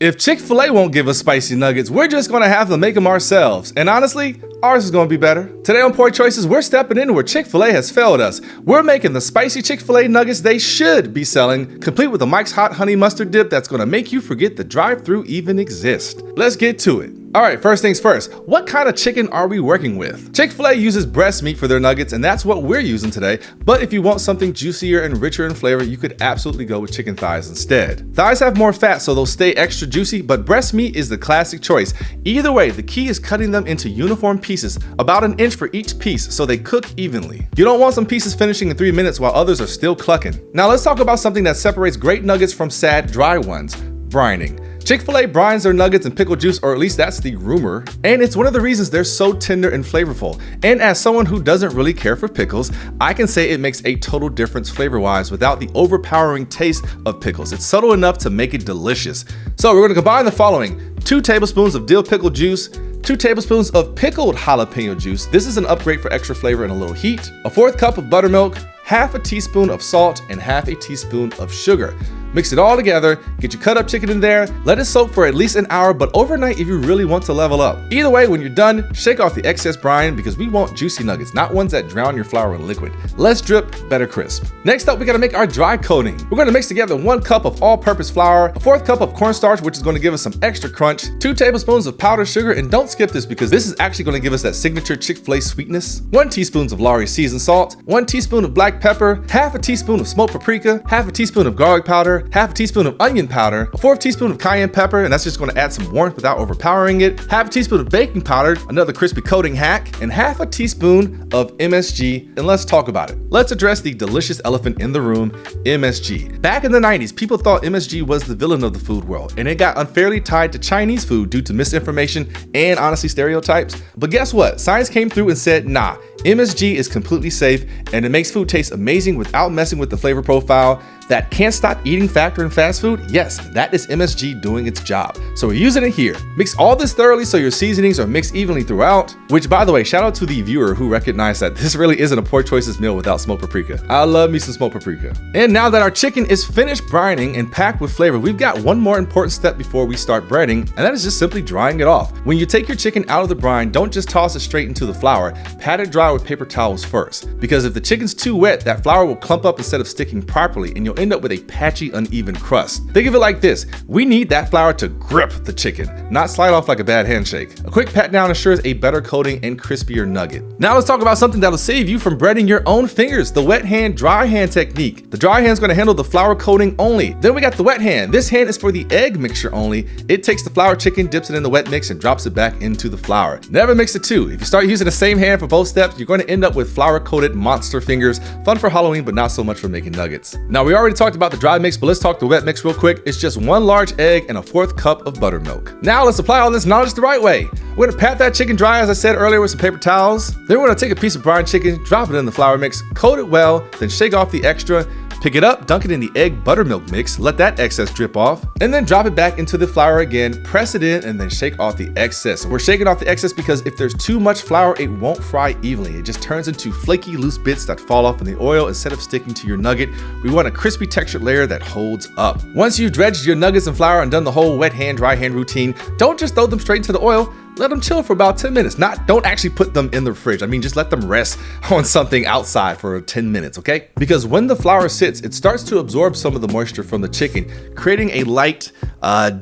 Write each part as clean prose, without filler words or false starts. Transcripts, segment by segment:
If Chick-fil-A won't give us spicy nuggets, we're just gonna have to make them ourselves. And honestly, ours is gonna be better. Today on Poor Choices, we're stepping into where Chick-fil-A has failed us. We're making the spicy Chick-fil-A nuggets they should be selling, complete with a Mike's Hot Honey Mustard dip that's gonna make you forget the drive-thru even exists. Let's get to it. Alright, first things first, what kind of chicken are we working with? Chick-fil-A uses breast meat for their nuggets, and that's what we're using today. But if you want something juicier and richer in flavor, you could absolutely go with chicken thighs instead. Thighs have more fat, so they'll stay extra juicy, but breast meat is the classic choice. Either way, the key is cutting them into uniform pieces, about 1 inch for each piece, so they cook evenly. You don't want some pieces finishing in 3 minutes while others are still clucking. Now let's talk about something that separates great nuggets from sad, dry ones: brining. Chick-fil-A brines their nuggets in pickle juice, or at least that's the rumor, and it's one of the reasons they're so tender and flavorful. And as someone who doesn't really care for pickles, I can say it makes a total difference flavor-wise without the overpowering taste of pickles. It's subtle enough to make it delicious. So we're gonna combine the following: 2 tablespoons of dill pickle juice, 2 tablespoons of pickled jalapeno juice. This is an upgrade for extra flavor and a little heat. 1/4 cup of buttermilk, 1/2 teaspoon of salt, and 1/2 teaspoon of sugar. Mix it all together, get your cut up chicken in there, let it soak for at least an hour, but overnight if you really want to level up. Either way, when you're done, shake off the excess brine because we want juicy nuggets, not ones that drown your flour in liquid. Less drip, better crisp. Next up, we gotta make our dry coating. We're gonna mix together 1 cup of all-purpose flour, 1/4 cup of cornstarch, which is gonna give us some extra crunch, 2 tablespoons of powdered sugar, and don't skip this because this is actually gonna give us that signature Chick-fil-A sweetness, 1 teaspoon of Lawry seasoned salt, 1 teaspoon of black pepper, 1/2 teaspoon of smoked paprika, 1/2 teaspoon of garlic powder, 1/2 teaspoon of onion powder, 1/4 teaspoon of cayenne pepper, and that's just going to add some warmth without overpowering it, 1/2 teaspoon of baking powder, another crispy coating hack, and 1/2 teaspoon of MSG. And let's talk about it. Let's address the delicious elephant in the room, MSG. Back in the 90s, people thought MSG was the villain of the food world, and it got unfairly tied to Chinese food due to misinformation and honestly stereotypes. But guess what? Science came through and said, nah, MSG is completely safe and it makes food taste amazing without messing with the flavor profile. That can't stop eating factor in fast food? Yes, that is MSG doing its job. So we're using it here. Mix all this thoroughly so your seasonings are mixed evenly throughout, which by the way, shout out to the viewer who recognized that this really isn't a Poor Choices meal without smoked paprika. I love me some smoked paprika. And now that our chicken is finished brining and packed with flavor, we've got one more important step before we start breading, and that is just simply drying it off. When you take your chicken out of the brine, don't just toss it straight into the flour. Pat it dry with paper towels first, because if the chicken's too wet, that flour will clump up instead of sticking properly, and you'll end up with a patchy, uneven crust. Think of it like this: we need that flour to grip the chicken, not slide off like a bad handshake. A quick pat down ensures a better coating and crispier nugget. Now let's talk about something that'll save you from breading your own fingers: the wet hand, dry hand technique. The dry hand's gonna handle the flour coating only. Then we got the wet hand. This hand is for the egg mixture only. It takes the flour chicken, dips it in the wet mix, and drops it back into the flour. Never mix the two. If you start using the same hand for both steps, you're going to end up with flour coated monster fingers. Fun for Halloween, but not so much for making nuggets. Now we already talked about the dry mix, but let's talk the wet mix real quick. It's just 1 large egg and 1/4 cup of buttermilk. Now let's apply all this knowledge the right way. We're gonna pat that chicken dry, as I said earlier, with some paper towels. Then we're gonna take a piece of brine chicken, drop it in the flour mix, coat it well, then shake off the extra. Pick it up, dunk it in the egg buttermilk mix, let that excess drip off, and then drop it back into the flour again, press it in, and then shake off the excess. We're shaking off the excess because if there's too much flour, it won't fry evenly. It just turns into flaky, loose bits that fall off in the oil instead of sticking to your nugget. We want a crispy textured layer that holds up. Once you've dredged your nuggets in flour and done the whole wet hand, dry hand routine, don't just throw them straight into the oil. Let them chill for about 10 minutes. Don't actually put them in the fridge. I mean, just let them rest on something outside for 10 minutes, okay? Because when the flour sits, it starts to absorb some of the moisture from the chicken, creating a light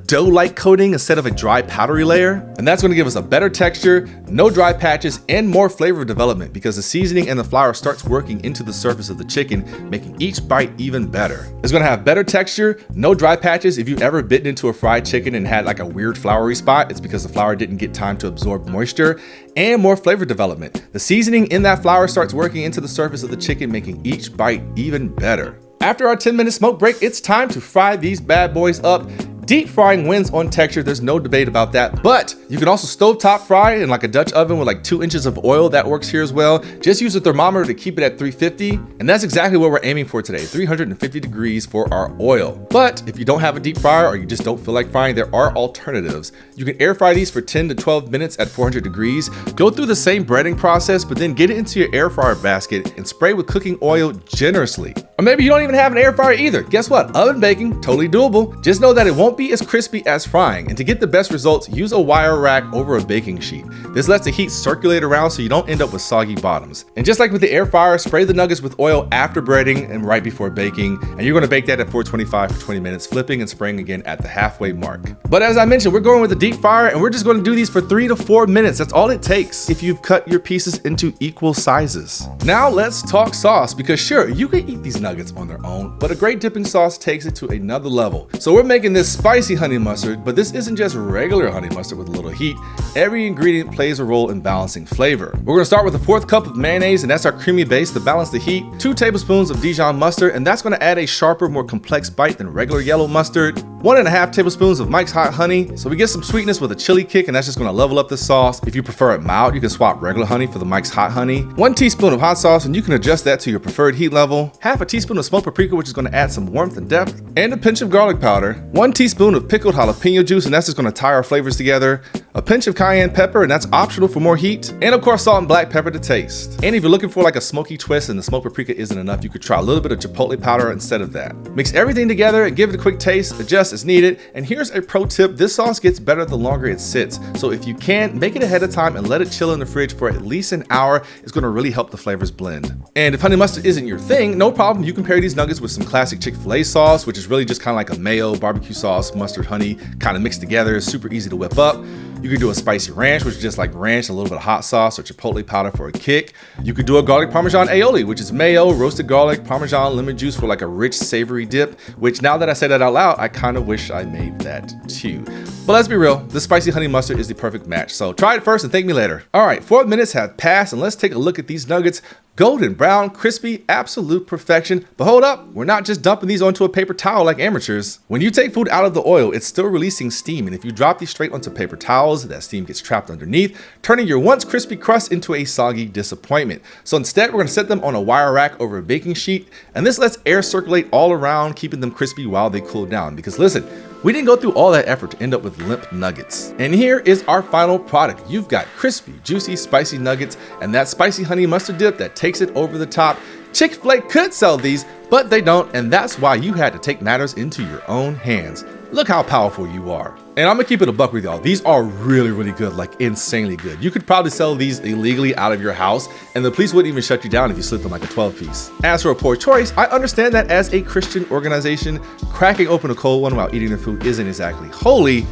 dough-like coating instead of a dry powdery layer. And that's gonna give us a better texture, no dry patches, and more flavor development because the seasoning and the flour starts working into the surface of the chicken, making each bite even better. It's gonna have better texture, no dry patches. If you've ever bitten into a fried chicken and had like a weird floury spot, it's because the flour didn't get time to absorb moisture, and more flavor development. The seasoning in that flour starts working into the surface of the chicken, making each bite even better. After our 10-minute smoke break, it's time to fry these bad boys up. Deep frying wins on texture, there's no debate about that, but you can also stovetop fry in like a Dutch oven with like 2 inches of oil. That works here as well. Just use a thermometer to keep it at 350, and that's exactly what we're aiming for today, 350 degrees for our oil. But if you don't have a deep fryer or you just don't feel like frying, there are alternatives. You can air fry these for 10 to 12 minutes at 400 degrees. Go through the same breading process, but then get it into your air fryer basket and spray with cooking oil generously. Or maybe you don't even have an air fryer either. Guess what? Oven baking, totally doable. Just know that it won't won't be as crispy as frying, and to get the best results, use a wire rack over a baking sheet. This lets the heat circulate around so you don't end up with soggy bottoms. And just like with the air fryer, spray the nuggets with oil after breading and right before baking, and you're gonna bake that at 425 for 20 minutes, flipping and spraying again at the halfway mark. But as I mentioned, we're going with the deep fryer, and we're just gonna do these for 3 to 4 minutes. That's all it takes if you've cut your pieces into equal sizes. Now let's talk sauce, because sure, you can eat these nuggets on their own, but a great dipping sauce takes it to another level. So we're making this spicy honey mustard, but this isn't just regular honey mustard with a little heat. Every ingredient plays a role in balancing flavor. We're gonna start with a 1/4 cup of mayonnaise, and that's our creamy base to balance the heat. 2 tablespoons of Dijon mustard, and that's gonna add a sharper, more complex bite than regular yellow mustard. 1½ tablespoons of Mike's Hot Honey, so we get some sweetness with a chili kick, and that's just gonna level up the sauce. If you prefer it mild, you can swap regular honey for the Mike's Hot Honey. 1 teaspoon of hot sauce, and you can adjust that to your preferred heat level. 1/2 teaspoon of smoked paprika, which is gonna add some warmth and depth, and a pinch of garlic powder. 1 teaspoon of pickled jalapeno juice, and that's just gonna tie our flavors together. A pinch of cayenne pepper, and that's optional for more heat. And of course, salt and black pepper to taste. And if you're looking for like a smoky twist and the smoked paprika isn't enough, you could try a little bit of chipotle powder instead of that. Mix everything together and give it a quick taste, adjust as needed. And here's a pro tip, this sauce gets better the longer it sits. So if you can, make it ahead of time and let it chill in the fridge for at least an hour. It's gonna really help the flavors blend. And if honey mustard isn't your thing, no problem. You can pair these nuggets with some classic Chick-fil-A sauce, which is really just kind of like a mayo, barbecue sauce, mustard, honey, kind of mixed together. It's super easy to whip up. You could do a spicy ranch, which is just like ranch, a little bit of hot sauce or chipotle powder for a kick. You could do a garlic parmesan aioli, which is mayo, roasted garlic, parmesan, lemon juice for like a rich, savory dip, which now that I say that out loud, I kind of wish I made that too. But let's be real, the spicy honey mustard is the perfect match. So try it first and thank me later. All right, 4 minutes have passed, and let's take a look at these nuggets. Golden brown, crispy, absolute perfection. But hold up, we're not just dumping these onto a paper towel like amateurs. When you take food out of the oil, it's still releasing steam, and if you drop these straight onto paper towels, that steam gets trapped underneath, turning your once crispy crust into a soggy disappointment. So instead, we're gonna set them on a wire rack over a baking sheet, and this lets air circulate all around, keeping them crispy while they cool down. Because listen, we didn't go through all that effort to end up with limp nuggets. And here is our final product. You've got crispy, juicy, spicy nuggets, and that spicy honey mustard dip that takes it over the top. Chick-fil-A could sell these, but they don't, and that's why you had to take matters into your own hands. Look how powerful you are. And I'm gonna keep it a buck with y'all. These are really, really good, like insanely good. You could probably sell these illegally out of your house, and the police wouldn't even shut you down if you slipped them like a 12-piece. As for a poor choice, I understand that as a Christian organization, cracking open a cold one while eating the food isn't exactly holy,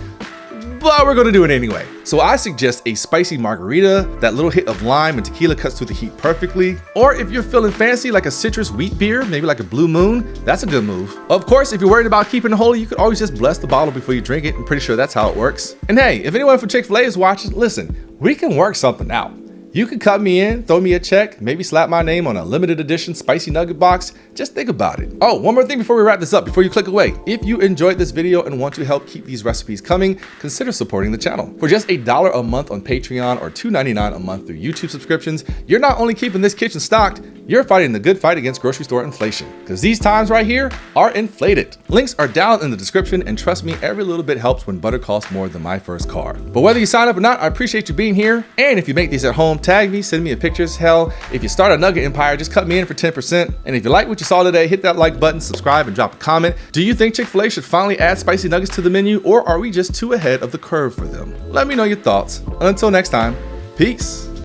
but we're gonna do it anyway. So I suggest a spicy margarita. That little hit of lime and tequila cuts through the heat perfectly. Or if you're feeling fancy, like a citrus wheat beer, maybe like a Blue Moon, that's a good move. Of course, if you're worried about keeping it holy, you could always just bless the bottle before you drink it. I'm pretty sure that's how it works. And hey, if anyone from Chick-fil-A is watching, listen, we can work something out. You can cut me in, throw me a check, maybe slap my name on a limited edition spicy nugget box. Just think about it. Oh, one more thing before we wrap this up, before you click away. If you enjoyed this video and want to help keep these recipes coming, consider supporting the channel. For just $1 a month on Patreon or $2.99 a month through YouTube subscriptions, you're not only keeping this kitchen stocked, you're fighting the good fight against grocery store inflation. Because these times right here are inflated. Links are down in the description, and trust me, every little bit helps when butter costs more than my first car. But whether you sign up or not, I appreciate you being here. And if you make these at home, tag me, send me a pictures. Hell, if you start a nugget empire, just cut me in for 10%. And if you like what you saw today, hit that like button, subscribe, and drop a comment. Do you think Chick-fil-A should finally add spicy nuggets to the menu, or are we just too ahead of the curve for them? Let me know your thoughts. And until next time, peace.